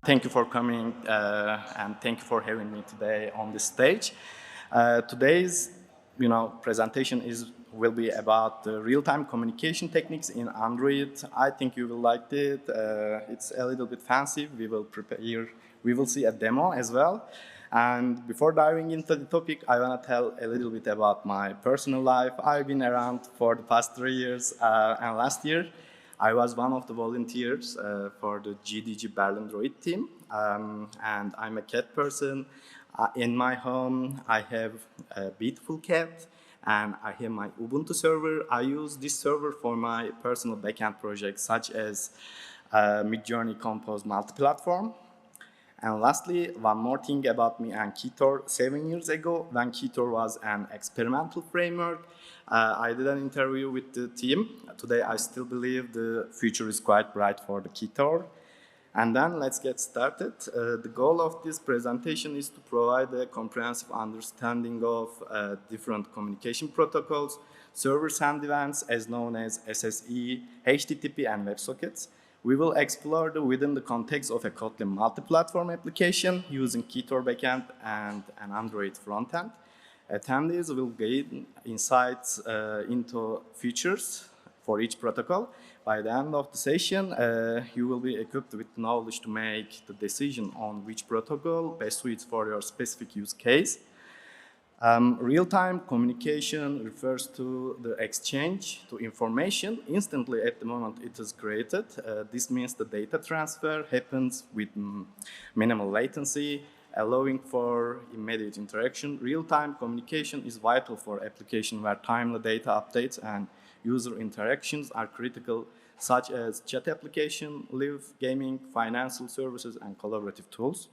Thank you for coming and thank you for having me today on this stage. Today's presentation will be about the real-time communication techniques in Android. I think you will like it. It's a little bit fancy. We will see a demo as well. And before diving into the topic, I want to tell a little bit about my personal life. I've been around for the past 3 years, and last year I was one of the volunteers for the GDG Berlin Droid team, and I'm a cat person. In my home, I have a beautiful cat, and I have my Ubuntu server. I use this server for my personal backend projects, such as Midjourney Compose multi-platform. And lastly, one more thing about me and Keytor. 7 years ago, when Keytor was an experimental framework, I did an interview with the team. Today, I still believe the future is quite bright for the Keytor. And then let's get started. The goal of this presentation is to provide a comprehensive understanding of different communication protocols, servers and events, as known as SSE, HTTP, and WebSockets. We will explore within the context of a Kotlin multi-platform application using Keytor backend and an Android frontend. Attendees will gain insights into features for each protocol. By the end of the session, you will be equipped with knowledge to make the decision on which protocol best suits for your specific use case. Real-time communication refers to the exchange to information instantly at the moment it is created. This means the data transfer happens with minimal latency, allowing for immediate interaction. Real-time communication is vital for applications where timely data updates and user interactions are critical, such as chat application, live gaming, financial services, and collaborative tools.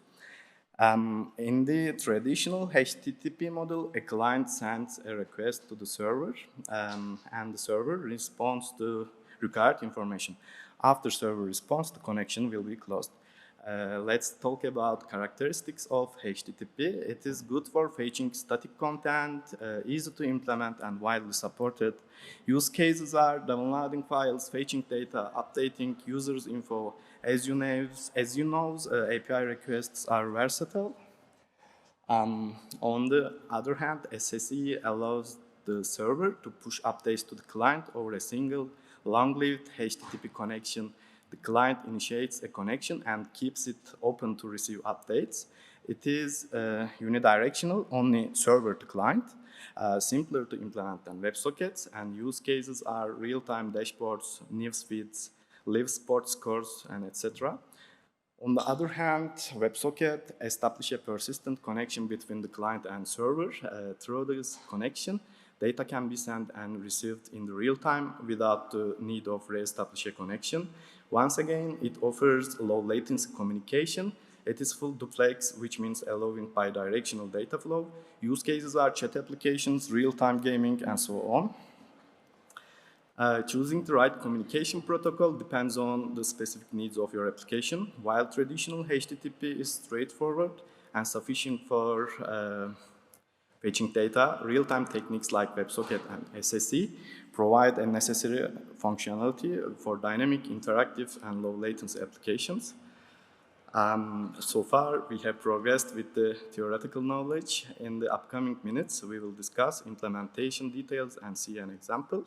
In the traditional HTTP model, a client sends a request to the server, and the server responds to required information. After server response, the connection will be closed. Let's talk about characteristics of HTTP. It is good for fetching static content, easy to implement, and widely supported. Use cases are downloading files, fetching data, updating users' info. As you know, API requests are versatile. On the other hand, SSE allows the server to push updates to the client over a single long-lived HTTP connection. The client initiates a connection and keeps it open to receive updates. It is unidirectional, only server to client, simpler to implement than WebSockets, and use cases are real-time dashboards, news feeds, live sports scores, and etc. On the other hand, WebSocket establishes a persistent connection between the client and server. Through this connection, data can be sent and received in the real time without the need of re-establish a connection. Once again, it offers low latency communication. It is full duplex, which means allowing bidirectional data flow. Use cases are chat applications, real-time gaming, and so on. Choosing the right communication protocol depends on the specific needs of your application. While traditional HTTP is straightforward and sufficient for fetching data, real-time techniques like WebSocket and SSE provide a necessary functionality for dynamic, interactive, and low-latency applications. So far, we have progressed with the theoretical knowledge. In the upcoming minutes, we will discuss implementation details and see an example.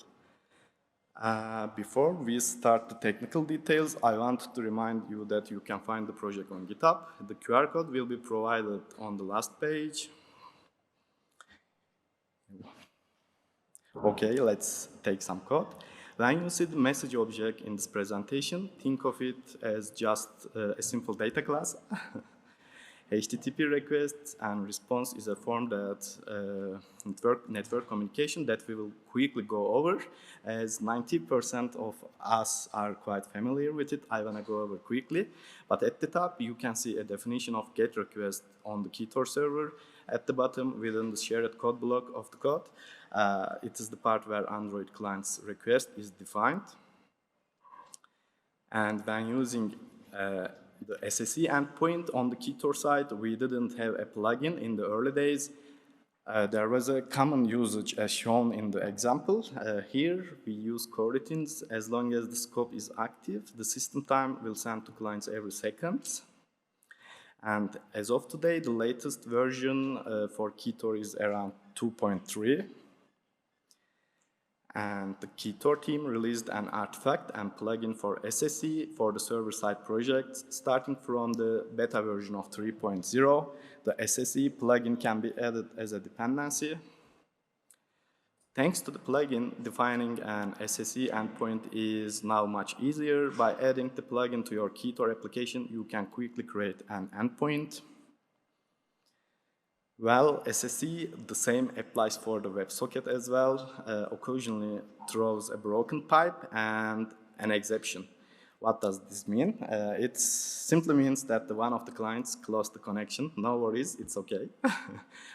Before we start the technical details, I want to remind you that you can find the project on GitHub. The QR code will be provided on the last page. Okay, let's take some code. When you see the message object in this presentation, think of it as just a simple data class. HTTP requests and response is a form that network communication that we will quickly go over, as 90% of us are quite familiar with it. I want to go over quickly, but at the top you can see a definition of GET request on the Keytor server. At the bottom, within the shared code block of the code, it is the part where Android client's request is defined. And when using the SSE endpoint on the Keytor side, we didn't have a plugin in the early days. There was a common usage as shown in the example. Here we use coroutines. As long as the scope is active, the system time will send to clients every second. And as of today, the latest version for Keytor is around 2.3. And the Keytor team released an artifact and plugin for SSE for the server-side project. Starting from the beta version of 3.0, the SSE plugin can be added as a dependency. Thanks to the plugin, defining an SSE endpoint is now much easier. By adding the plugin to your Keytor application, you can quickly create an endpoint. Well, SSE, the same applies for the WebSocket as well. Occasionally throws a broken pipe and an exception. What does this mean? It simply means that one of the clients closed the connection. No worries, it's okay.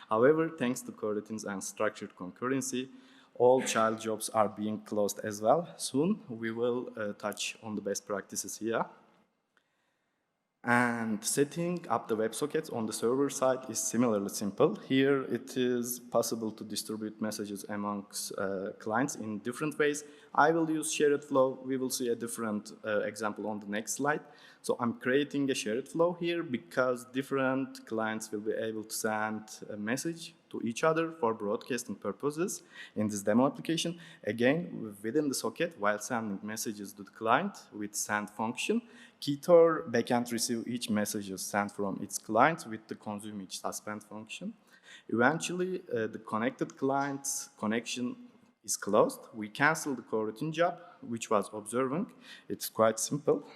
However, thanks to coroutines and structured concurrency, all child jobs are being closed as well. Soon we will touch on the best practices here. And setting up the WebSockets on the server side is similarly simple. Here it is possible to distribute messages amongst clients in different ways. I will use shared flow. We will see a different example on the next slide. So I'm creating a shared flow here because different clients will be able to send a message to each other for broadcasting purposes in this demo application. Again, within the socket, while sending messages to the client with send function, Keytor backend receive each message sent from its client with the consume each suspend function. Eventually, the connected client's connection is closed. We cancel the coroutine job, which was observing. It's quite simple.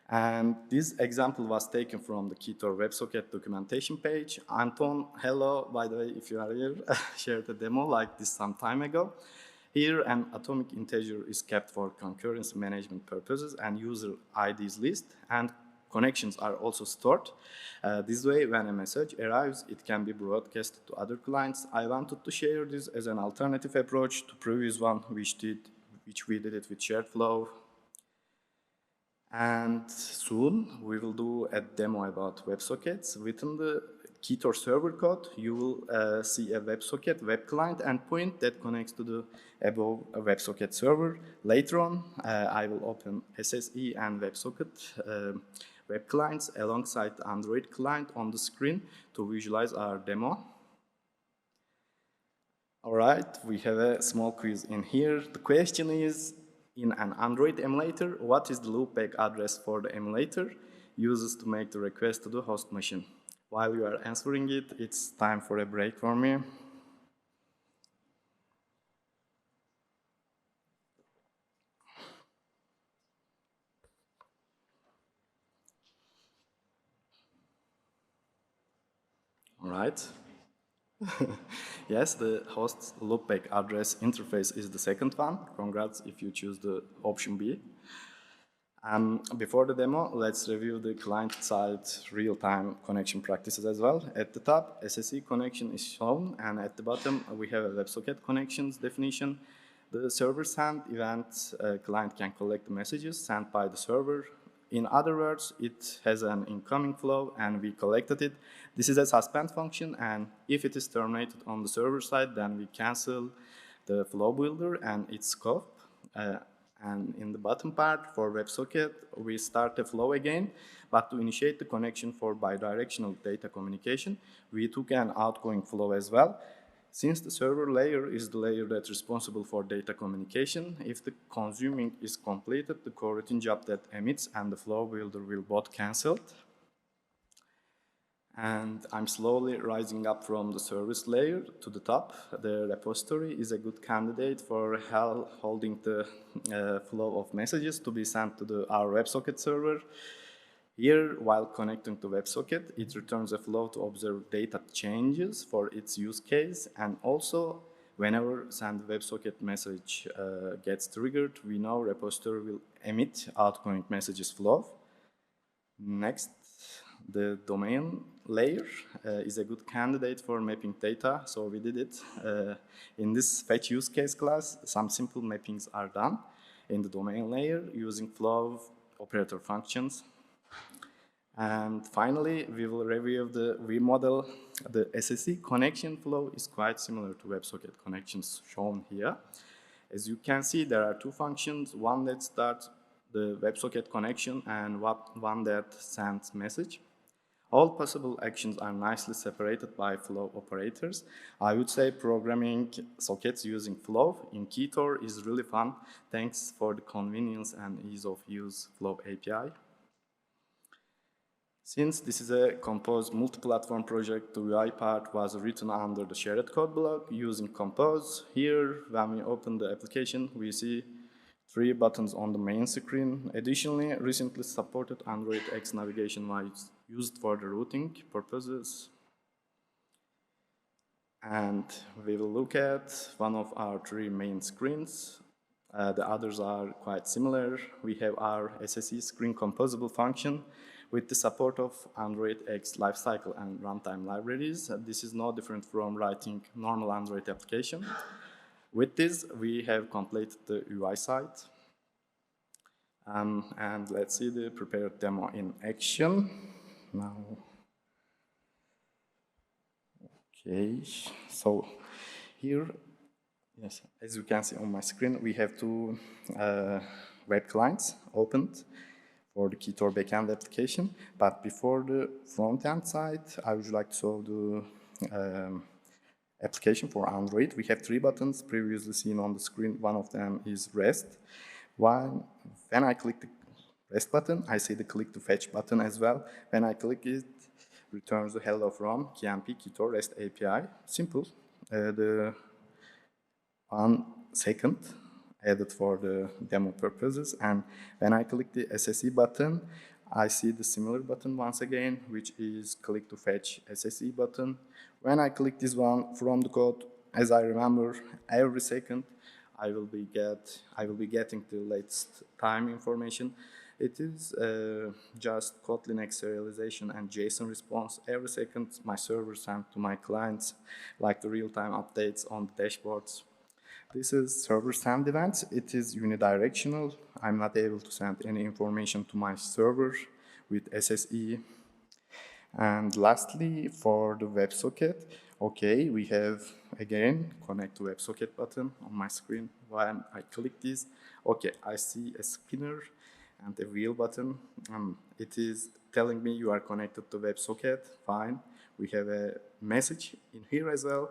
And this example was taken from the Keytor WebSocket documentation page. Anton, hello, by the way, if you are here, shared a demo like this some time ago. Here, an atomic integer is kept for concurrency management purposes and user IDs list, and connections are also stored. This way, when a message arrives, it can be broadcast to other clients. I wanted to share this as an alternative approach to previous one, which we did it with shared flow. And soon we will do a demo about WebSockets. Within the Keytor server code, you will see a WebSocket web client endpoint that connects to the above WebSocket server. Later on, I will open SSE and WebSocket web clients alongside the Android client on the screen to visualize our demo. All right, we have a small quiz in here. The question is, in an Android emulator, what is the loopback address for the emulator uses to make the request to the host machine? While you are answering it, it's time for a break for me. All right. Yes, the host loopback address interface is the second one. Congrats if you choose the option B. Before the demo, let's review the client-side real-time connection practices as well. At the top, SSE connection is shown, and at the bottom, we have a WebSocket connections definition. The server send event client can collect the messages sent by the server. In other words, it has an incoming flow, and we collected it. This is a suspend function, and if it is terminated on the server side, then we cancel the flow builder and its scope. And in the bottom part for WebSocket, we start the flow again, but to initiate the connection for bidirectional data communication, we took an outgoing flow as well. Since the server layer is the layer that's responsible for data communication, if the consuming is completed, the coroutine job that emits and the flow builder will both cancel. And I'm slowly rising up from the service layer to the top. The repository is a good candidate for holding the flow of messages to be sent to our WebSocket server. Here, while connecting to WebSocket, it returns a flow to observe data changes for its use case, and also whenever send WebSocket message gets triggered, we know repository will emit outgoing messages flow. Next, the domain layer is a good candidate for mapping data, so we did it. In this fetch use case class, some simple mappings are done in the domain layer using flow operator functions. And finally, we will review the vModel. The SSE connection flow is quite similar to WebSocket connections shown here. As you can see, there are two functions, one that starts the WebSocket connection and one that sends message. All possible actions are nicely separated by flow operators. I would say programming sockets using flow in Keytor is really fun. Thanks for the convenience and ease of use Flow API. Since this is a composed multi-platform project, the UI part was written under the shared code block using Compose. Here, when we open the application, we see 3 buttons on the main screen. Additionally, recently supported Android X navigation was used for the routing purposes. And we will look at one of our 3 main screens. The others are quite similar. We have our SSE screen composable function with the support of Android X lifecycle and runtime libraries. This is no different from writing normal Android application. With this, we have completed the UI side. And let's see the prepared demo in action. Now, okay, so here, yes, as you can see on my screen, we have 2 web clients opened for the Keytor backend application. But before the front-end side, I would like to show the application for Android. We have 3 buttons previously seen on the screen. One of them is REST. When I click the REST button, I see the click to fetch button as well. When I click it, returns the hello from KMP Keytor REST API. Simple. The 1 second added for the demo purposes. And when I click the SSE button, I see the similar button once again, which is click to fetch SSE button. When I click this one from the code, as I remember, every second I will be getting the latest time information. It is just Kotlin X serialization and JSON response. Every second my server sends to my clients like the real-time updates on the dashboards. This is server send events. It is unidirectional. I'm not able to send any information to my server with SSE. And lastly, for the WebSocket, okay, we have again connect to WebSocket button on my screen. When I click this, okay, I see a spinner and a wheel button. It is telling me you are connected to WebSocket. Fine. We have a message in here as well.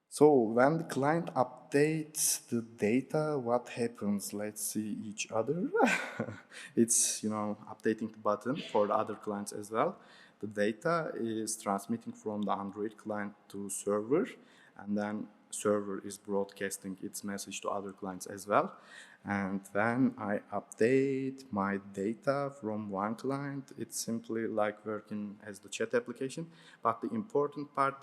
So when the client updates the data, what happens? Let's see each other. It's, updating the button for the other clients as well. The data is transmitting from the Android client to server, and then server is broadcasting its message to other clients as well. And when I update my data from one client, it's simply like working as the chat application. But the important part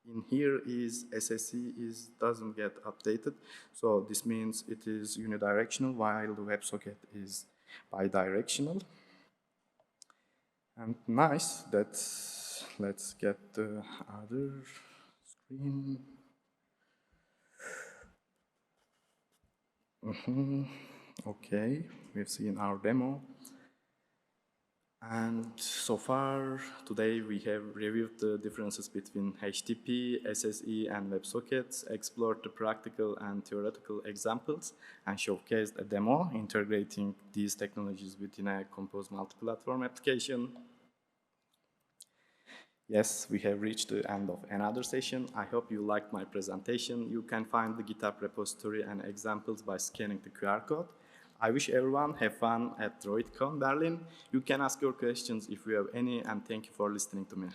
in here is SSE doesn't get updated. So this means it is unidirectional while the WebSocket is bidirectional. And nice, let's get the other screen. Okay, we've seen our demo. And so far, today we have reviewed the differences between HTTP, SSE, and WebSockets, explored the practical and theoretical examples, and showcased a demo integrating these technologies within a composed multi-platform application. Yes, we have reached the end of another session. I hope you liked my presentation. You can find the GitHub repository and examples by scanning the QR code. I wish everyone have fun at droidcon Berlin. You can ask your questions if you have any, and thank you for listening to me.